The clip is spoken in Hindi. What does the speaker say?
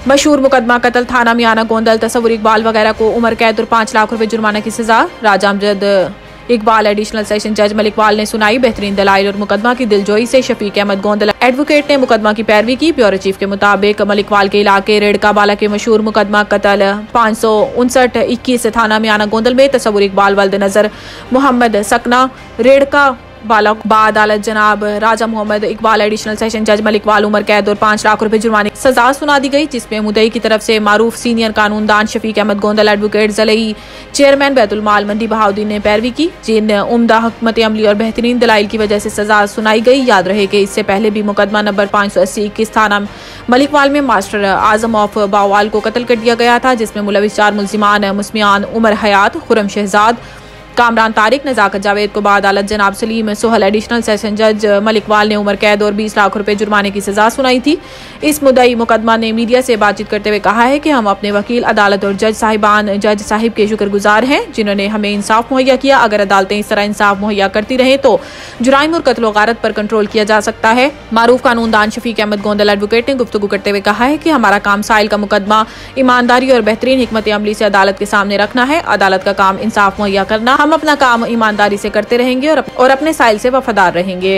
मशहूर मुकदमा कत्ल थाना मियाना गोंदल तस्वुर इकबाल वगैरह को उम्र कैद और 5 लाख रुपए जुर्माना की सजा। राजा अमजद इकबाल एडिशनल सेशन जज मलिक इकबाल ने सुनाई बेहतरीन दलाइल और मुकदमा की दिलजोई से शफीक अहमद गोंदल एडवोकेट ने मुकदमा की पैरवी की। ब्यूरो चीफ के मुताबिक मलिक इकबाल के इलाके रेड़का बाला के मशहूर मुकदमा कत्ल 559-21 थाना मियाना गोंदल में तस्वुर इकबाल वल्द नजर मोहम्मद सकना रेड़का बाला बाअदालत जनाब राजा मोहम्मद इकबाल एडिशनल सेशन जज मलिक इकबाल उम्र कैद और 5 लाख रुपए जुर्माने की सजा सुना दी गई, जिसमें मुद्दई की तरफ से मारूफ सीनियर कानूनदान शफीक अहमद गोंदल एडवोकेट जलई चेयरमैन बैतुल माल मंदी बहाउद्दीन ने पैरवी की, जिन उम्दा हुकमत अमली और बेहतरीन दलाइल की वजह से सजा सुनाई गई। याद रहे कि इससे पहले भी मुकदमा नंबर 580-21 थाना मलिक इकबाल में मास्टर आजम ऑफ बावाल को कत्ल कर दिया गया था, जिसमें मुलविस 4 मुल्जिमान मुस्मियान उमर हयात, खुरम शहजाद, कामरान तारिक, नजाकत जावेद को बाअदालत जनाब सलीम सोहल एडिशनल सेशन जज मलिक इकबाल ने उम्र कैद और 20 लाख रुपए जुर्माने की सजा सुनाई थी। इस मुद्दई मुकदमा ने मीडिया से बातचीत करते हुए कहा है कि हम अपने वकील, अदालत और जज साहिब के शुक्रगुजार हैं, जिन्होंने हमें इंसाफ मुहैया किया। अगर अदालतें इस तरह इंसाफ मुहैया करती रहें तो जुराइम और कत्ल गारत पर कंट्रोल किया जा सकता है। मारूफ कानूनदान शफीक अहमद गोंदल एडवोकेट ने गुफ्तगू करते हुए कहा है कि हमारा काम साइल का मुकदमा ईमानदारी और बेहतरीन हिकमत अमली से अदालत के सामने रखना है। अदालत का काम इंसाफ मुहैया करना। हम अपना काम ईमानदारी से करते रहेंगे और अपने साइल से वफादार रहेंगे।